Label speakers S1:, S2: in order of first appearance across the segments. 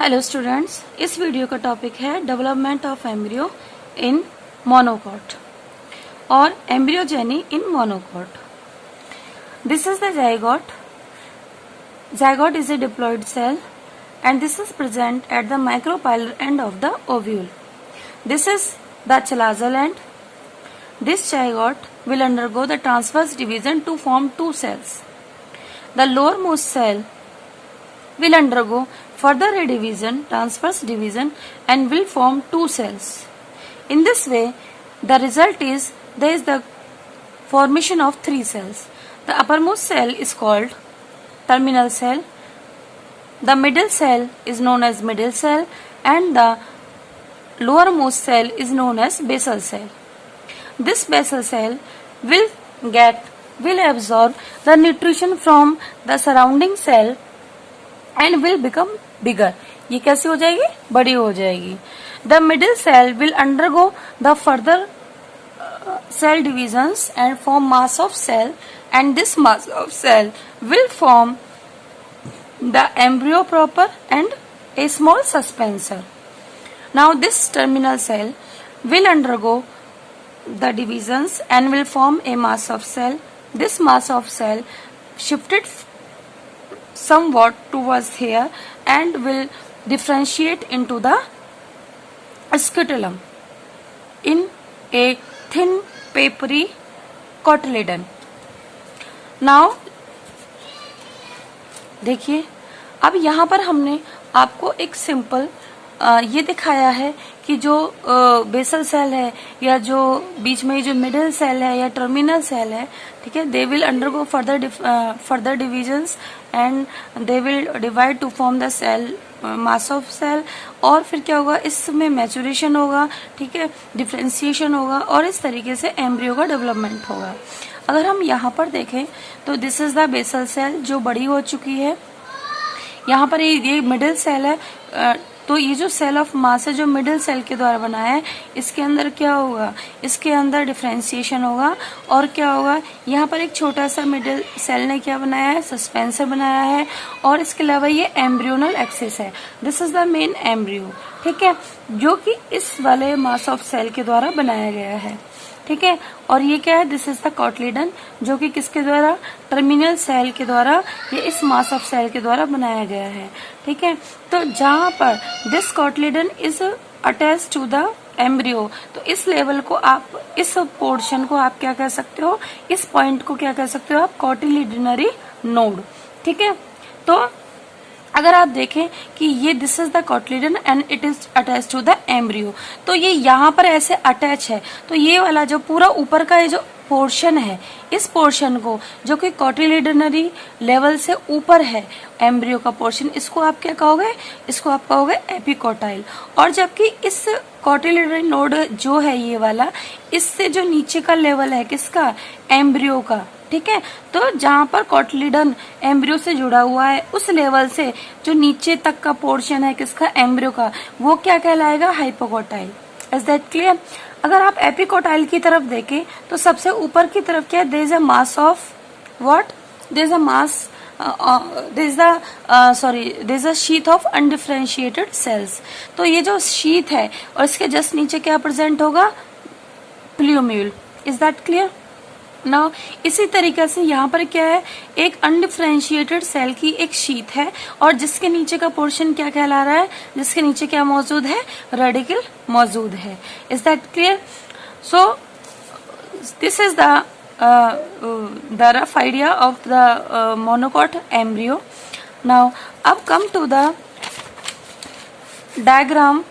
S1: Hello students, इस video का topic है development of embryo in monocot और embryogeny in monocot. This is the zygote. Zygote is a diploid cell and this is present at the micropylar end of the ovule. This is the chalazal end. This zygote will undergo the transverse division to form two cells. The lowermost cell will undergo further division, transverse division, and will form two cells. In this way, the result is there is the formation of three cells. The uppermost cell is called terminal cell. The middle cell is known as middle cell, and the lowermost cell is known as basal cell. This basal cell will absorb the nutrition from the surrounding cell and will become bigger. ये कैसे हो जाएगी? बड़ी हो जाएगी. The middle cell will undergo the further cell divisions and form mass of cell, and this mass of cell will form the embryo proper and a small suspensor. Now this terminal cell will undergo the divisions and will form a mass of cell. This mass of cell shifted somewhat towards here and will differentiate into the scutellum in a thin papery cotyledon. Now देखिए, अब यहाँ पर हमने आपको एक simple ये दिखाया है कि जो बेसल सेल है या जो बीच में जो मिडिल सेल है या टर्मिनल सेल है, ठीक है, they will undergo further divisions and they will divide to form the cell mass of cell. और फिर क्या होगा, इसमें मैचुरेशन होगा, ठीक है, डिफ्रेंसिएशन होगा और इस तरीके से एम्ब्रियो का डेवलपमेंट होगा. अगर हम यहाँ पर देखें तो this is the basal cell जो बड़ी हो चुकी है. यहाँ पर ये मिडिल सेल है, तो ये जो सेल ऑफ मास है जो मिडिल सेल के द्वारा बना है, इसके अंदर क्या होगा, इसके अंदर डिफ्रेंसिएशन होगा और क्या होगा, यहाँ पर एक छोटा सा मिडिल सेल ने क्या बनाया है, सस्पेंसर बनाया है और इसके अलावा ये एम्ब्रियोनल एक्सिस है. This is the main embryo, ठीक है, जो कि इस वाले मास ऑफ सेल के द्वारा बनाया गया है, ठीक है. और ये क्या है, दिस इज द कॉटलीडन जो कि किसके द्वारा, टर्मिनल सेल के द्वारा, ये इस मास ऑफ सेल के द्वारा बनाया गया है, ठीक है. तो जहां पर this cotyledon is attach to the embryo, तो इस लेवल को आप, इस पोर्शन को आप क्या कह सकते हो, इस पॉइंट को क्या कह सकते हो आप, कॉटिलिडनरी नोड, ठीक है. तो अगर आप देखें कि ये this is the cotyledon and it is attach to the embryo, तो ये यहाँ पर ऐसे अटैच है, तो ये वाला जो पूरा ऊपर का ये जो पोर्शन है, इस पोर्शन को जो कि कॉटिलिडनरी लेवल से ऊपर है एम्ब्रियो का पोर्शन, इसको आप क्या कहोगे, इसको आप कहोगे एपिकोटाइल. और जबकि इस कॉटिलिडनरी नोड जो है ये वाला, इससे जो नीचे का लेवल है किसका, एम्ब्रियो का, ठीक है. तो जहां पर कॉटलीडन एम्ब्रियो से जुड़ा हुआ है, उस लेवल से जो नीचे तक का पोर्शन है किसका, एम्ब्रियो का, वो क्या कहलाएगा, हाइपोकोटाइल. Is that clear. अगर आप एपिकोटाइल की तरफ देखें तो सबसे ऊपर की तरफ क्या है, there is a mass of what, there is a mass, there is a sheath of undifferentiated cells. तो ये जो शीथ है और इसके जस्ट नीचे क्या प्रेजेंट होगा, plumule. Is that clear. Now इसी तरीके से यहाँ पर क्या है, एक अनडिफरेंशिएटेड सेल की एक शीट है और जिसके नीचे का पोर्शन क्या कहला रहा है, जिसके नीचे क्या मौजूद है, रेडिकल मौजूद है. Is that clear. So this is the rough idea of the monocot embryo. Now अब come to the diagram,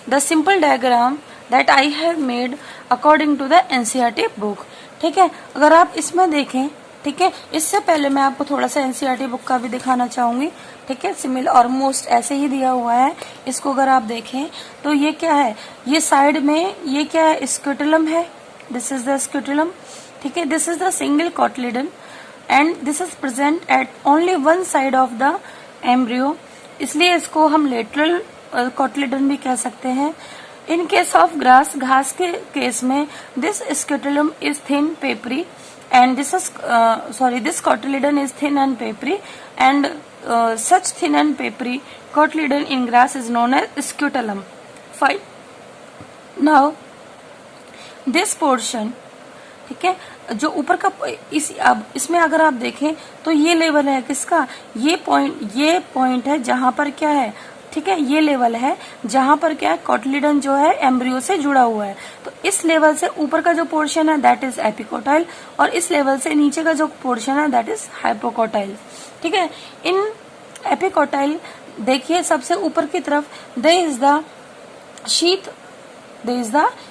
S1: the simple diagram that I have made according to the NCERT book, ठीक है. अगर आप इसमें देखें, ठीक है, इससे पहले मैं आपको थोड़ा सा एनसीईआरटी बुक का भी दिखाना चाहूंगी, ठीक है. सिमिलर ऑलमोस्ट ऐसे ही दिया हुआ है. इसको अगर आप देखें तो ये क्या है, ये साइड में ये क्या है, स्क्यूटुलम है. दिस इज द स्क्यूटुलम, ठीक है. This is the single cotyledon and this is present at only one side of the embryo, इसलिए इसको हम लेटरल कॉटलीडन भी कह सकते हैं. इन केस ऑफ ग्रास, घास के केस में, this scutellum is thin papery and this cotyledon is thin and papery, and such thin and papery cotyledon in grass is known as scutellum. Fine. Now this portion, ठीक है, जो ऊपर का अब इसमें अगर आप देखें तो ये लेवल है किसका, ये पॉइंट है जहां पर क्या है, ठीक है, ये लेवल है जहां पर क्या है, कोटलीडन जो है एम्ब्रियो से जुड़ा हुआ है। तो इस लेवल से ऊपर का जो पोर्शन है दैट इज एपिकोटाइल, और इस लेवल से नीचे का जो पोर्शन है दैट इज हाइपोकोटाइल। ठीक है, इन एपिकोटाइल देखिए सबसे ऊपर की तरफ देयर इज द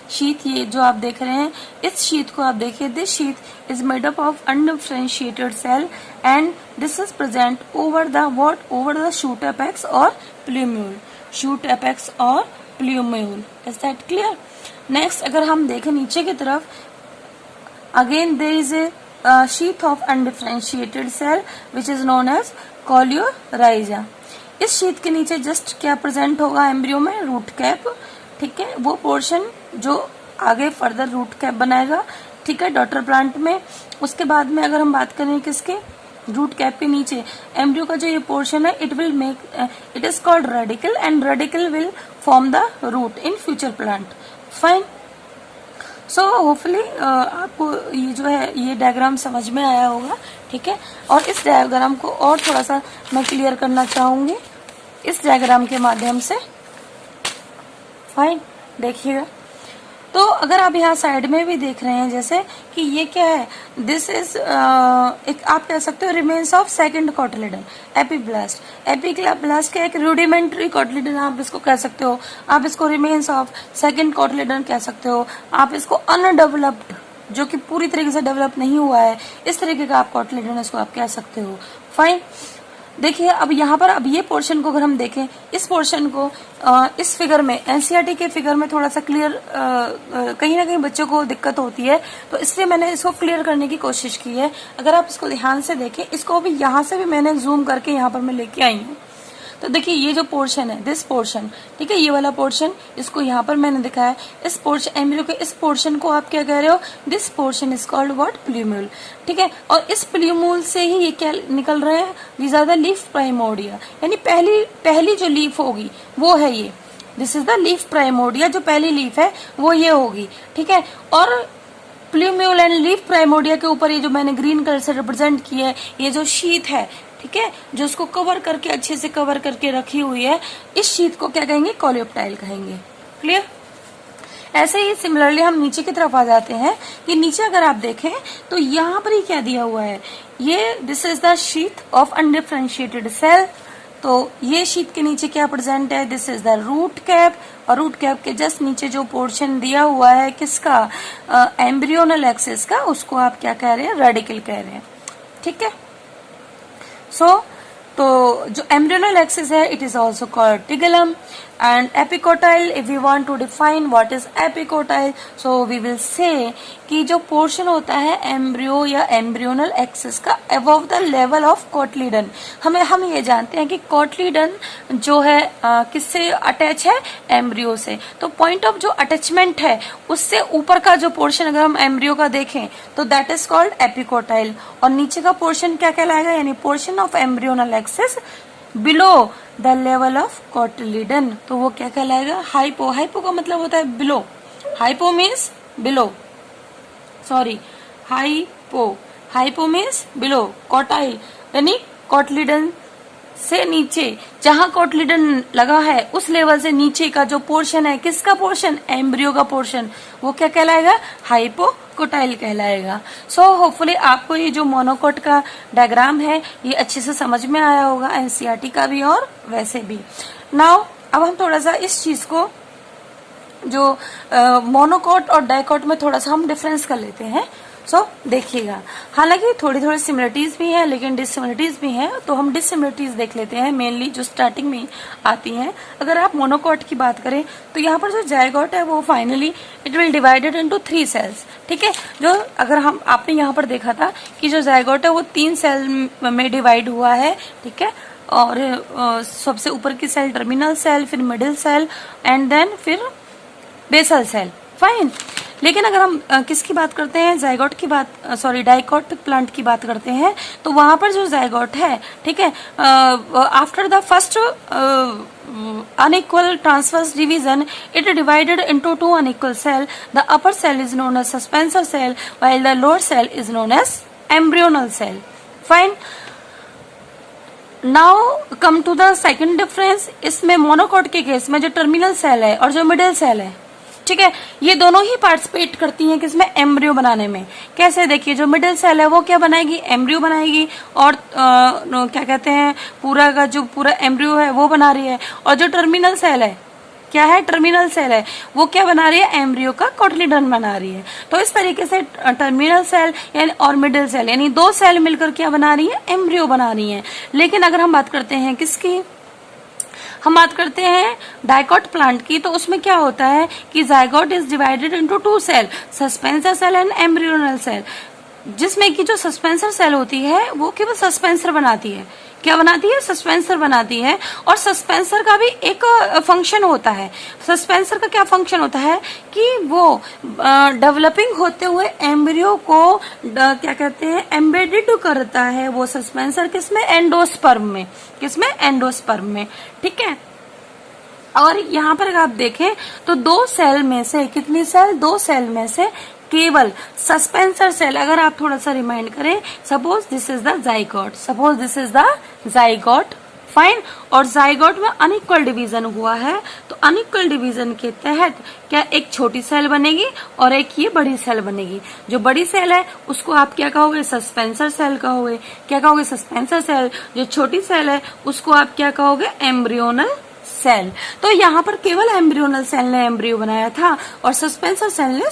S1: शीथ, ये जो आप देख रहे हैं इस शीथ को आप देखिए, this sheath is made up of undifferentiated cell and this is present over the shoot apex और प्लूम्यूल, शूट एपेक्स और plumule. Is that clear? Next अगर हम देखें नीचे की तरफ, again there is a sheath of undifferentiated cell which is known as coleorhiza. इस शीथ के नीचे जस्ट क्या प्रेजेंट होगा एम्ब्रियो में, रूट कैप। ठीक है, वो पोर्शन जो आगे फर्दर रूट कैप बनाएगा, ठीक है, डॉटर प्लांट में। उसके बाद में अगर हम बात करें किसके, रूट कैप के नीचे एम्ब्रियो का जो ये पोर्शन है it is called radicle, and radicle will form the root in future plant. Fine. So hopefully आपको ये जो है ये डायग्राम समझ में आया होगा। ठीक है, और इस डायग्राम को और थोड़ा सा मैं क्लियर करना चाहूंगी इस डायग्राम के माध्यम से। फाइन, देखिएगा। तो अगर आप यहाँ साइड में भी देख रहे हैं जैसे कि ये क्या है, दिस इज एक आप कह सकते हो remains of second cotyledon, epiblast. Epiblast का एक रूडिमेंट्री कोटलीडन आप इसको कह सकते हो, आप इसको रिमेन्स ऑफ सेकंड कोटलीडन कह सकते हो, आप इसको अनडेवलप्ड जो कि पूरी तरीके से डेवलप नहीं हुआ है इस तरीके का आप कोटलीडन इसको आप कह सकते हो। फाइन। देखिए अब यहाँ पर अब ये पोर्शन को अगर हम देखें, इस पोर्शन को इस फिगर में, एनसीईआरटी के फिगर में थोड़ा सा क्लियर कहीं ना कहीं बच्चों को दिक्कत होती है, तो इसलिए मैंने इसको क्लियर करने की कोशिश की है। अगर आप इसको ध्यान से देखें, इसको भी यहाँ से भी मैंने जूम करके यहाँ पर मैं लेके आई हूँ। तो देखिए ये जो पोर्शन है, दिस पोर्शन, ठीक है, ये वाला पोर्शन, इसको यहाँ पर मैंने दिखाया। इस पोर्शन एम्ब्रियो के इस पोर्शन को आप क्या कह रहे हो, this portion is called what, plumule. ठीक है, और इस प्लूम्यूल से ही ये क्या निकल रहे हैं, these are the leaf primordia, यानी पहली जो लीफ होगी वो है ये, this is the leaf primordia, जो पहली लीफ है वो ये होगी। ठीक है, और प्लूम्यूल एंड लीफ प्राइमोर्डिया के ऊपर ये जो मैंने ग्रीन कलर से रिप्रेजेंट किया है, ये जो शीथ है, ठीक है, जो उसको कवर करके अच्छे से कवर करके रखी हुई है, इस शीट को क्या कहेंगे, कोलियोप्टाइल कहेंगे। क्लियर? ऐसे ही सिमिलरली हम नीचे की तरफ आ जाते हैं कि नीचे अगर आप देखें तो यहाँ पर ही क्या दिया हुआ है, ये this is the sheet of undifferentiated cell. तो ये शीट के नीचे क्या प्रेजेंट है, this is the root cap, और रूट कैप के जस्ट नीचे जो पोर्शन दिया हुआ है किसका, एम्ब्रियोनल एक्सिस का, उसको आप क्या कह रहे हैं, रेडिकल कह रहे हैं। ठीक है, तो जो एम्ब्रियोनल एक्सिस है it is also called tigellum and epicotyl. If we want to define what is epicotyl, so we will say कि जो पोर्शन होता है एम्ब्रियो या एम्ब्रियोनल एक्सिस का above the level of cotyledon. हम ये जानते हैं कि कोटलीडन जो है किससे अटैच है, एम्ब्रियो से। तो पॉइंट ऑफ जो अटैचमेंट है उससे ऊपर का जो पोर्शन अगर हम एम्ब्रियो का देखें तो दैट इज कॉल्ड एपिकोटाइल, और नीचे का पोर्शन क्या कहलाएगा, यानी portion of embryonal axis below the level of cotyledon, तो वो क्या कहलाएगा, हाइपो। हाइपो का मतलब होता है below, hypo means below, sorry hypo means below, quartile यानी कोटलीडन से नीचे, जहां कोटलीडन लगा है उस लेवल से नीचे का जो पोर्शन है, किसका पोर्शन, एम्ब्रियो का पोर्शन, वो क्या कहलाएगा, हाइपोकोटाइल कहलाएगा। सो होपफुली आपको ये जो मोनोकोट का डायग्राम है ये अच्छे से समझ में आया होगा, एनसीईआरटी का भी और वैसे भी। नाउ अब हम थोड़ा सा इस चीज को जो मोनोकोट और डाइकोट में थोड़ा सा हम डिफरेंस कर लेते हैं। सो देखिएगा, हालांकि थोड़ी थोड़ी सिमिलरिटीज भी हैं लेकिन डिससिमिलरिटीज भी हैं, तो हम डिससिमिलरिटीज देख लेते हैं मेनली जो स्टार्टिंग में आती हैं। अगर आप मोनोकोट की बात करें तो यहाँ पर जो जायगोट है वो finally it will divided into 3 cells. ठीक है, जो अगर हम आपने यहाँ पर देखा था कि जो जायगोट है वो 3 सेल में डिवाइड हुआ है। ठीक है, और सबसे ऊपर की सेल टर्मिनल सेल, फिर मिडिल सेल एंड देन फिर बेसल सेल, फाइन। लेकिन अगर हम किसकी बात करते हैं, जाइगोट की बात, सॉरी डाइकोट प्लांट की बात करते हैं, तो वहां पर जो जाइगोट है, ठीक है, after the first unequal transverse division, it divided into two unequal cell. The upper cell is known as suspensor cell, while the lower cell is known as embryonal cell. Fine. Now come to the second difference. इसमें monocot के case में जो terminal cell है और जो middle cell है, ठीक है, ये दोनों ही पार्टिसिपेट करती हैं किसमें, एम्ब्रियो बनाने में। कैसे, देखिए, जो मिडिल सेल है वो क्या बनाएगी, एम्ब्रियो बनाएगी, और क्या कहते हैं, पूरा का जो पूरा एम्ब्रियो है वो बना रही है। और जो टर्मिनल सेल है, क्या है, टर्मिनल सेल है, वो क्या बना रही है, एम्ब्रियो का कोटलीडन बना रही है। तो इस तरीके से टर्मिनल सेल यानी और मिडिल सेल यानी दो सेल मिलकर क्या बना रही है, एम्ब्रियो बना रही है। लेकिन अगर हम बात करते हैं किसकी, हम बात करते हैं डाइकोट प्लांट की, तो उसमें क्या होता है कि zygote is divided into two cell, suspensor cell and embryonal cell, जिसमें कि जो सस्पेंसर सेल होती है वो केवल सस्पेंसर बनाती है। क्या बनाती है, सस्पेंसर बनाती है। और सस्पेंसर का भी एक फंक्शन होता है। सस्पेंसर का क्या फंक्शन होता है कि वो डेवलपिंग होते हुए एम्ब्रियो को क्या कहते हैं, एम्बेडेड करता है वो सस्पेंसर किसमें, एंडोस्पर्म में, किसमें, एंडोस्पर्म में, ठीक है। और यहाँ पर अगर आप देखें तो दो सेल में से कितनी सेल, दो सेल में से केवल सस्पेंसर सेल, अगर आप थोड़ा सा रिमाइंड करें, suppose this is the zygote, suppose this is the zygote, fine. और जाइगोट में अनइक्वल डिवीजन हुआ है, तो अनइक्वल डिवीजन के तहत क्या एक छोटी सेल बनेगी और एक ये बड़ी सेल बनेगी। जो बड़ी सेल है उसको आप क्या कहोगे, सस्पेंसर सेल कहोगे। क्या कहोगे, सस्पेंसर सेल। जो छोटी सेल है उसको आप क्या कहोगे, एम्ब्रियोनल सेल। तो यहाँ पर केवल एम्ब्रियोनल सेल ने एम्ब्रियो बनाया था और सस्पेंसर सेल ने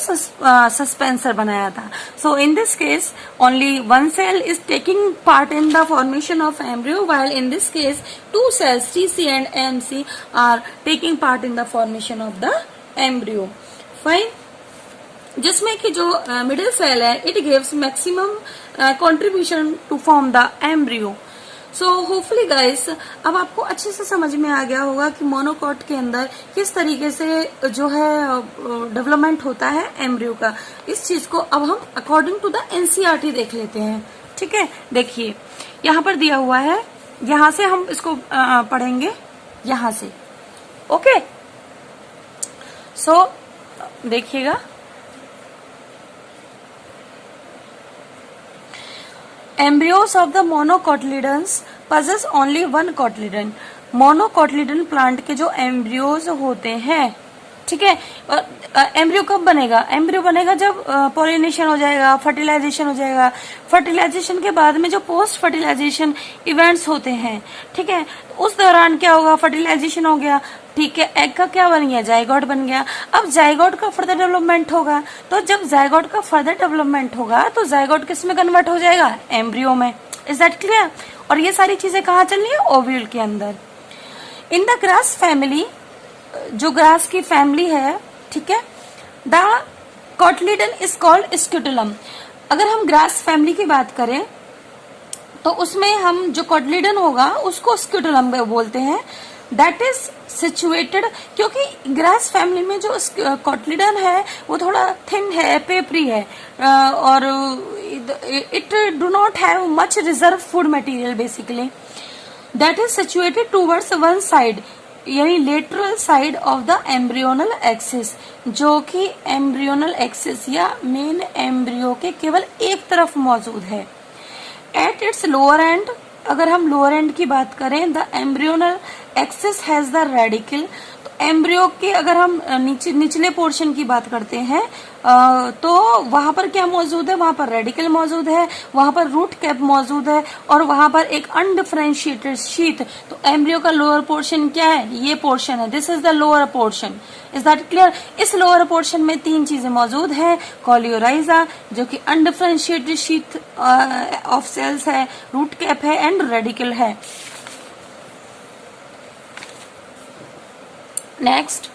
S1: सस्पेंसर बनाया था। So in this case only one cell is taking part in the formation of embryo, while in this case two cells TC and MC are taking part in the formation of the embryo, fine. जिसमें कि जो middle cell है, it gives maximum contribution to form the embryo. So hopefully guys, अब आपको अच्छे से समझ में आ गया होगा कि मोनोकॉट के अंदर किस तरीके से जो है डेवलपमेंट होता है एम्ब्रियो का। इस चीज को अब हम अकॉर्डिंग टू द NCERT देख लेते हैं, ठीक है। देखिए यहाँ पर दिया हुआ है, यहाँ से हम इसको पढ़ेंगे, यहाँ से, ओके। सो देखिएगा, embryos of the monocotyledons possess only one cotyledon। Monocotyledon plant के जो एम्ब्रियोज होते हैं, ठीक है, एम्ब्रियो कब बनेगा, एम्ब्रियो बनेगा जब पॉलिनेशन हो जाएगा, फर्टिलाइजेशन हो जाएगा। फर्टिलाइजेशन के बाद में जो पोस्ट फर्टिलाइजेशन इवेंट्स होते हैं, ठीक है, उस दौरान क्या होगा, फर्टिलाइजेशन हो गया, ठीक है, एग का क्या बन गया, जाइगोट बन गया। अब जाइगोट का फर्दर डेवलपमेंट होगा, तो जब जाइगोट का फर्दर डेवलपमेंट होगा तो जाइगोट किस में कन्वर्ट हो जाएगा, एम्ब्रियो में। Is that clear. और ये सारी चीजें कहाँ चल रही है, ओव्यूल के अंदर। इन द ग्रास फैमिली, जो ग्रास की फैमिली है, ठीक है, द कोटलीडन इज कॉल्ड स्क्यूटुलम। अगर हम ग्रास फैमिली की बात करें तो उसमें हम जो कोटलीडन होगा उसको स्क्यूटुलम बोलते हैं। दैट इज सिचुएटेड, क्योंकि ग्रास फैमिली में जो कोटलीडन है वो थोड़ा थिन है, पेपरी है, और it do not have much reserve food material basically. That is situated towards one side, यानी lateral side of the embryonal axis, जो कि एम्ब्रियोनल एक्सिस या मेन एम्ब्रियो के केवल एक तरफ मौजूद है। एट इट्स लोअर एंड, अगर हम लोअर एंड की बात करें, the embryonal axis has the radical. तो एम्ब्रियो के अगर हम निचले पोर्शन की बात करते हैं तो वहां पर क्या मौजूद है, वहां पर रेडिकल मौजूद है, वहां पर रूट कैप मौजूद है, और वहां पर एक अनडिफरेंशिएटेड शीथ। तो एम्ब्रियो का लोअर पोर्शन क्या है, ये पोर्शन है, this is the lower portion. Is that clear. इस लोअर पोर्शन में तीन चीजें मौजूद हैं, कोलियोराइजा जो कि अनडिफरेंशिएटेड शीथ ऑफ सेल्स है, रूट कैप है एंड रेडिकल है। Next,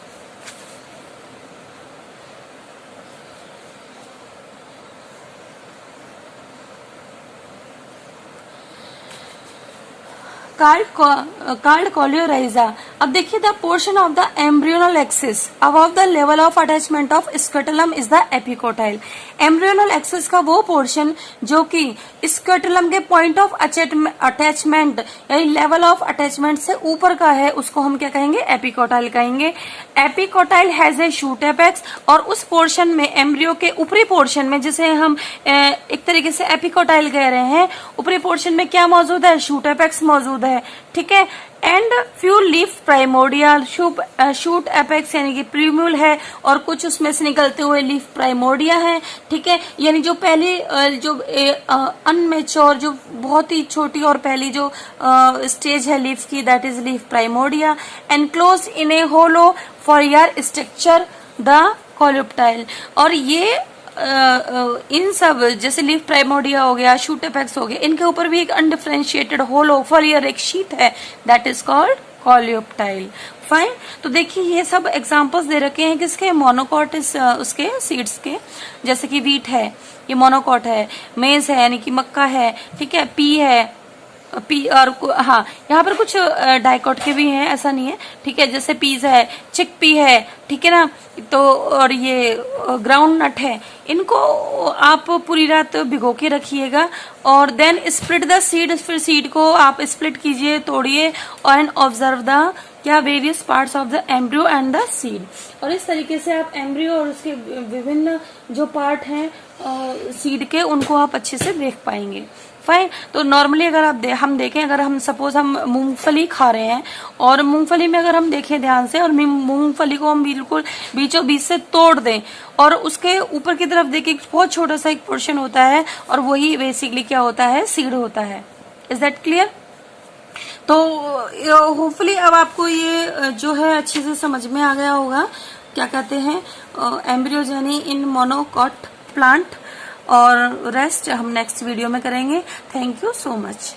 S1: card coleorhiza. अब देखिए the portion of the embryonal axis above the level of attachment of scutellum is the epicotyl. Embryonal axis का वो पोर्शन जो कि स्केटुलम के पॉइंट ऑफ अटैचमेंट यानी लेवल ऑफ अटैचमेंट से ऊपर का है उसको हम क्या कहेंगे, एपिकोटाइल कहेंगे। Epicotyl has a shoot apex, और उस पोर्शन में एम्ब्रियो के ऊपरी पोर्शन में जिसे हम एक तरीके से एपिकोटाइल कह रहे हैं, ऊपरी पोर्शन में क्या मौजूद है, शूट एपेक्स मौजूद है, ठीक है। And few leaf primordial, shoot apex यानी कि प्रीम्यूल है, और कुछ उसमें से निकलते हुए लीफ प्राइमोडिया है, ठीक है। यानी जो पहली जो अनमेच्योर, जो बहुत ही छोटी और पहली जो स्टेज है लीफ की, that is leaf primordia. Enclose in a hollow foliar structure the coleoptile. और ये इन सब जैसे लीफ प्राइमोडिया हो गया, शूट एपेक्स हो गया, इनके ऊपर भी एक अनडिफरेंशिएटेड होलो फॉलियर एक शीट है, that is called coleoptile. Fine. तो देखिए ये सब एग्जांपल्स दे रखे हैं किसके, मोनोकॉट उसके सीड्स के, जैसे कि वीट है ये मोनोकॉट है, मेज है यानी कि मक्का है, ठीक है, पी है, पी और हाँ यहाँ पर कुछ डाइकॉट के भी हैं, ऐसा नहीं है, ठीक है, जैसे पीज है, चिक पी है, ठीक है ना। तो और ये ग्राउंड नट है, इनको आप पूरी रात भिगो के रखिएगा, और देन स्प्लिट द सीड, फिर सीड को आप स्प्लिट कीजिए, तोड़िए, एंड ऑब्जर्व द क्या various parts of the embryo and the seed. और इस तरीके से आप एम्ब्रियो और उसके विभिन्न जो पार्ट हैं सीड के, उनको आप अच्छे से देख पाएंगे। फाइन। तो नॉर्मली अगर हम देखें, अगर हम सपोज हम मूंगफली खा रहे हैं, और मूंगफली में अगर हम देखें ध्यान से, और मूंगफली को हम बिल्कुल बीचों बीच से तोड़ दें, और उसके ऊपर की तरफ देखें बहुत छोटा सा एक पोर्शन होता है, और वही बेसिकली क्या होता है, सीड होता है। Is that clear? तो होपफुली अब आपको ये जो है अच्छे से समझ में आ गया होगा, क्या कहते हैं एम्ब्रियोजेनी इन मोनोकॉट प्लांट, और रेस्ट हम नेक्स्ट वीडियो में करेंगे। Thank you so much.